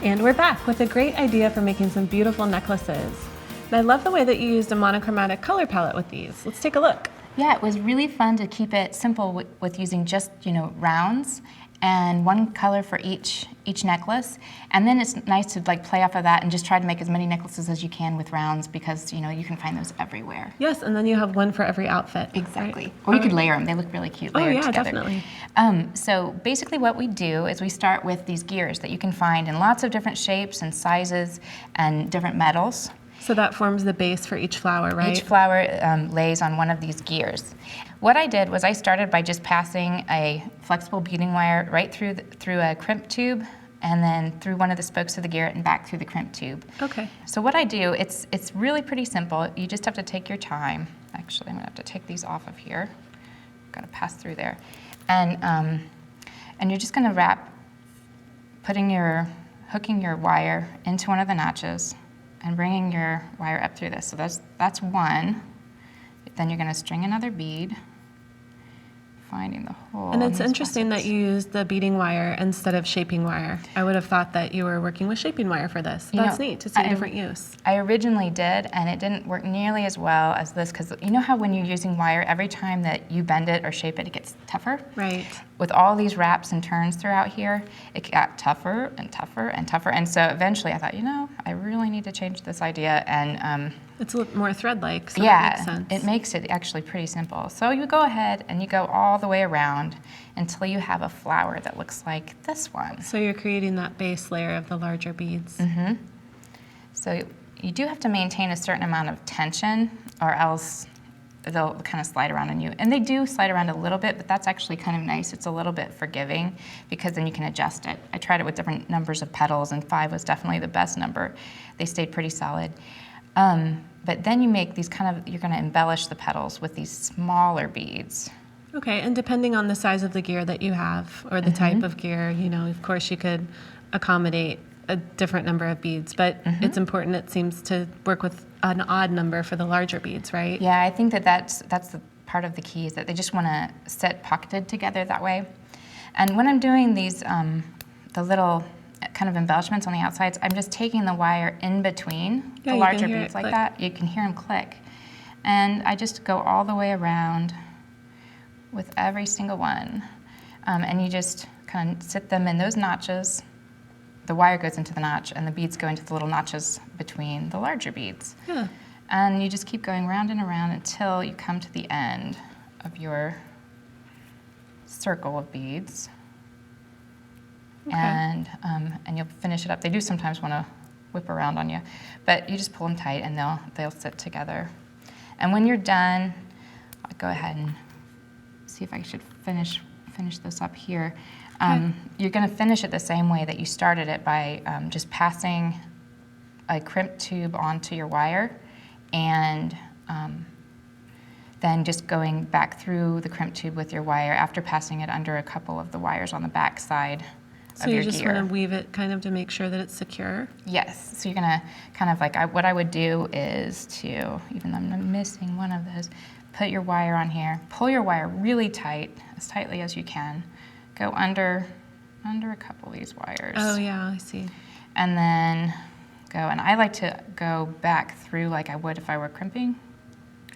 And we're back with a great idea for making some beautiful necklaces. And I love the way that you used a monochromatic color palette with these. Let's take a look. Yeah, it was really fun to keep it simple with using just, rounds and one color for each necklace. And then it's nice to like play off of that and just try to make as many necklaces as you can with rounds because, you can find those everywhere. Yes, and then you have one for every outfit. Exactly. Right? Or you could layer them. They look really cute layered together. Definitely. So basically what we do is we start with these gears that you can find in lots of different shapes and sizes and different metals. So that forms the base for each flower, right? Each flower lays on one of these gears. What I did was I started by just passing a flexible beading wire right through a crimp tube and then through one of the spokes of the gear and back through the crimp tube. Okay. So what I do, it's really pretty simple. You just have to take your time. Actually, I'm gonna have to take these off of here. Gotta pass through there. And you're just gonna hooking your wire into one of the notches and bringing your wire up through this. So that's one. Then you're gonna string another bead, finding the hole. And it's interesting that you used the beading wire instead of shaping wire. I would have thought that you were working with shaping wire for this. That's neat to see a different use. I originally did, and it didn't work nearly as well as this, because you know how when you're using wire, every time that you bend it or shape it, it gets tougher? Right. With all these wraps and turns throughout here, it got tougher and tougher and tougher. And so eventually I thought, I really need to change this idea. And it's a little more thread-like, so yeah, it makes sense. It makes it actually pretty simple. So you go ahead and you go all the way around until you have a flower that looks like this one. So you're creating that base layer of the larger beads. Mm-hmm. So you do have to maintain a certain amount of tension or else they'll kind of slide around on you. And they do slide around a little bit, but that's actually kind of nice. It's a little bit forgiving because then you can adjust it. I tried it with different numbers of petals and 5 was definitely the best number. They stayed pretty solid. But then you make these you're gonna embellish the petals with these smaller beads. Okay, and depending on the size of the gear that you have or the type of gear, of course you could accommodate a different number of beads, but it's important, it seems, to work with an odd number for the larger beads, right? Yeah, I think that's the part of the key is that they just want to sit pocketed together that way. And when I'm doing these, the little kind of embellishments on the outsides, I'm just taking the wire in between the larger beads like that. You can hear them click. And I just go all the way around with every single one. And you just kind of sit them in those notches. The wire goes into the notch and the beads go into the little notches between the larger beads. Yeah. And you just keep going round and around until you come to the end of your circle of beads. Okay. And you'll finish it up. They do sometimes want to whip around on you, but you just pull them tight and they'll sit together. And when you're done, I'll go ahead and see if I should finish this up here. You're going to finish it the same way that you started it by just passing a crimp tube onto your wire and then just going back through the crimp tube with your wire after passing it under a couple of the wires on the back side of your gear. So you just want to weave it kind of to make sure that it's secure? Yes. So you're going to kind of what I would do is to, even though I'm missing one of those, put your wire on here, pull your wire really tight, as tightly as you can, go under a couple of these wires. Oh yeah, I see. And then go, and I like to go back through like I would if I were crimping.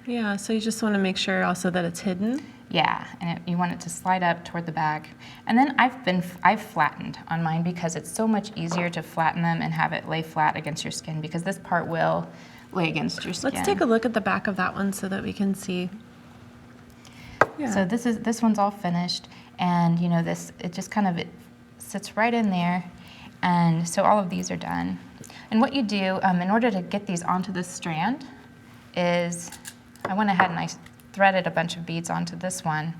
Yeah, so you just want to make sure also that it's hidden. Yeah, and you want it to slide up toward the back. And then I've flattened on mine because it's so much easier to flatten them and have it lay flat against your skin because this part will lay against your skin. Let's take a look at the back of that one so that we can see. Yeah. So this one's all finished, and it sits right in there, and so all of these are done. And what you do in order to get these onto this strand is, I went ahead and I threaded a bunch of beads onto this one.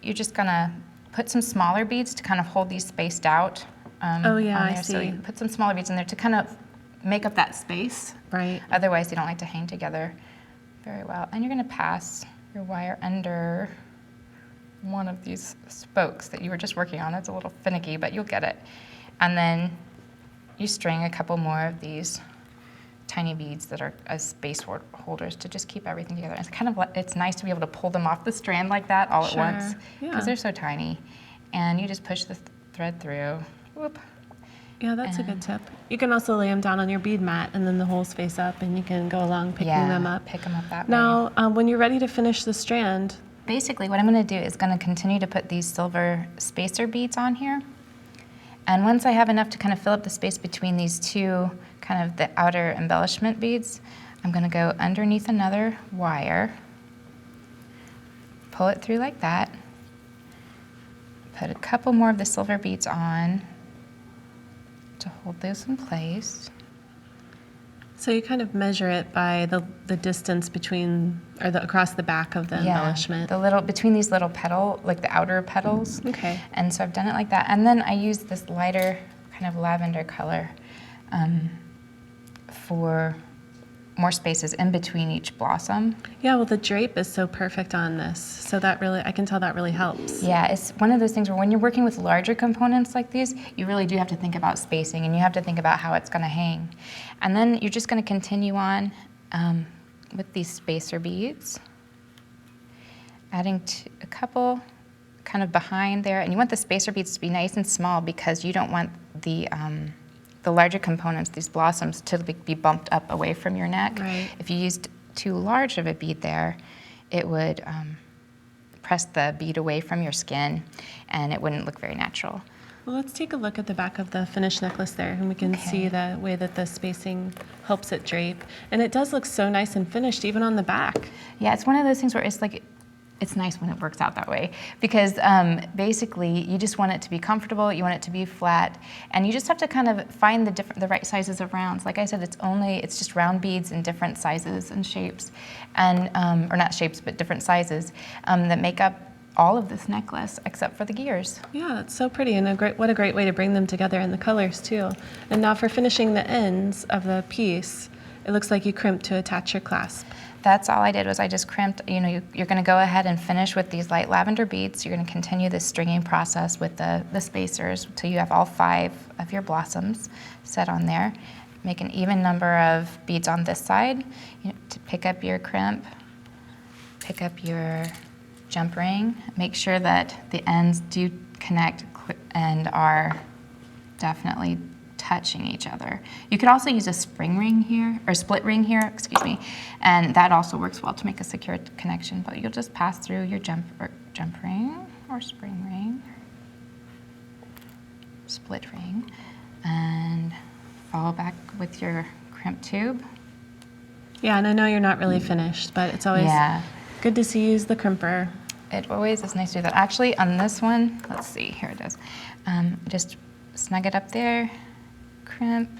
You're just gonna put some smaller beads to kind of hold these spaced out. Oh yeah, I see. So you put some smaller beads in there to kind of make up that space. Right. Otherwise, they don't like to hang together very well. And you're gonna pass your wire under one of these spokes that you were just working on. It's a little finicky, but you'll get it. And then you string a couple more of these tiny beads that are as space holders to just keep everything together. It's nice to be able to pull them off the strand like that all at once because they're so tiny. And you just push the thread through. Whoop. Yeah, that's a good tip. You can also lay them down on your bead mat, and then the holes face up, and you can go along picking them up. Pick them up that way. Now, when you're ready to finish the strand, Basically, what I'm going to do is going to continue to put these silver spacer beads on here. And once I have enough to kind of fill up the space between these two, kind of the outer embellishment beads, I'm going to go underneath another wire, pull it through like that, put a couple more of the silver beads on to hold those in place. so you kind of measure it by the distance between, or across the back of the embellishment. The little, between these little petal, like the outer petals. Okay. And so I've done it like that. And then I use this lighter kind of lavender color for more spaces in between each blossom. Yeah, well, the drape is so perfect on this, so that really, I can tell that really helps. Yeah, it's one of those things where when you're working with larger components like these, you really do have to think about spacing, and you have to think about how it's going to hang. And then you're just going to continue on with these spacer beads, adding a couple kind of behind there. And you want the spacer beads to be nice and small because you don't want the larger components, these blossoms, to be bumped up away from your neck. Right. If you used too large of a bead there, it would press the bead away from your skin, and it wouldn't look very natural. Well, let's take a look at the back of the finished necklace there, and we can see the way that the spacing helps it drape. And it does look so nice and finished, even on the back. Yeah, it's one of those things where it's like, it's nice when it works out that way, because basically you just want it to be comfortable, you want it to be flat, and you just have to kind of find the right sizes of rounds. Like I said, it's just round beads in different sizes and shapes, and or not shapes, but different sizes that make up all of this necklace except for the gears. Yeah, it's so pretty, and what a great way to bring them together in the colors too. And now for finishing the ends of the piece, it looks like you crimped to attach your clasp. That's all I did, was I just crimped. You know, you're going to go ahead and finish with these light lavender beads. You're going to continue this stringing process with the spacers until you have all 5 of your blossoms set on there. Make an even number of beads on this side. To pick up your crimp, pick up your jump ring. Make sure that the ends do connect and are definitely touching each other. You could also use a spring ring here, or split ring here, excuse me, and that also works well to make a secure connection. But you'll just pass through your jump ring or spring ring, split ring, and follow back with your crimp tube. Yeah, and I know you're not really finished, but it's always good to see you use the crimper. It always is nice to do that. Actually, on this one, let's see, here it is. Just snug it up there, crimp,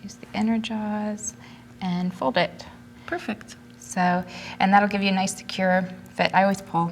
use the inner jaws, and fold it. Perfect. So, and that'll give you a nice secure fit. I always pull,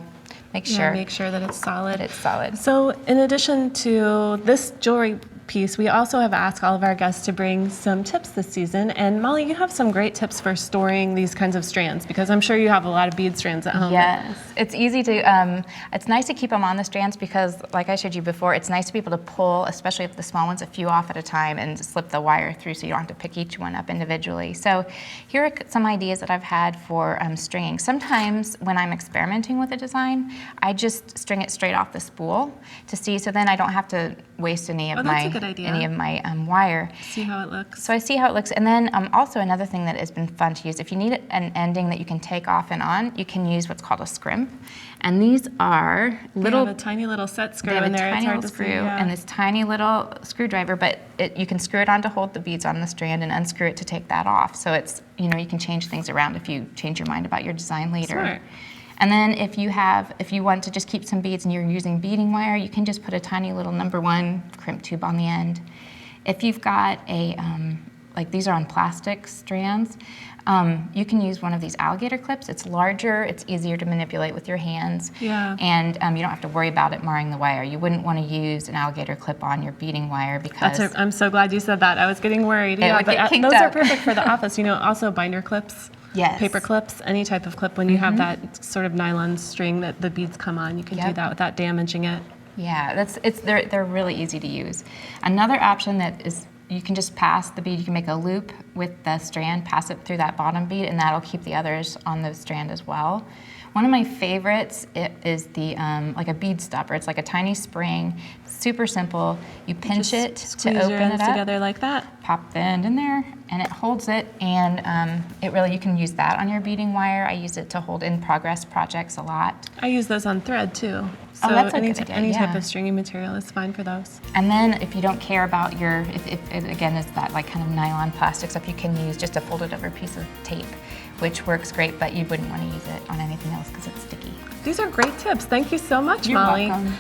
make sure that it's solid. that it's solid. So in addition to this jewelry piece, we also have asked all of our guests to bring some tips this season. And Molly, you have some great tips for storing these kinds of strands, because I'm sure you have a lot of bead strands at home. Yes, it's easy to, it's nice to keep them on the strands because, like I showed you before, it's nice to be able to pull, especially if the small ones, a few off at a time and slip the wire through so you don't have to pick each one up individually. So here are some ideas that I've had for stringing. Sometimes when I'm experimenting with a design, I just string it straight off the spool to see, so then I don't have to waste any of my wire. See how it looks. So I see how it looks. And then also another thing that has been fun to use, if you need an ending that you can take off and on, you can use what's called a scrimp. And these are little... They have a tiny little set screw they have in a there. tiny It's hard little to screw see, and this tiny little screwdriver, but you can screw it on to hold the beads on the strand and unscrew it to take that off. So it's, you can change things around if you change your mind about your design later. Smart. And then if you want to just keep some beads and you're using beading wire, you can just put a tiny little #1 crimp tube on the end. If you've got a, like these are on plastic strands, you can use one of these alligator clips. It's larger, it's easier to manipulate with your hands, and you don't have to worry about it marring the wire. You wouldn't want to use an alligator clip on your beading wire because... I'm so glad you said that. I was getting worried. It would get kinked those up. are perfect for the office. Also binder clips. Yes. Paper clips, any type of clip. When you have that sort of nylon string that the beads come on, you can do that without damaging it. Yeah, they're really easy to use. Another option that is, you can just pass the bead. You can make a loop with the strand, pass it through that bottom bead, and that'll keep the others on the strand as well. One of my favorites is the like a bead stopper. It's like a tiny spring, super simple. You pinch it to Squeeze your open ends it up, together like that. pop the end in there, and it holds it. And you can use that on your beading wire. I use it to hold in progress projects a lot. I use those on thread too. So that's a any, good idea, any type yeah. of stringy material is fine for those. And then if you don't care about your, if it, again, it's that like kind of nylon plastic stuff, you can use just a folded over piece of tape, which works great, but you wouldn't want to use it on anything else because it's sticky. These are great tips. Thank you so much, You're Molly. welcome.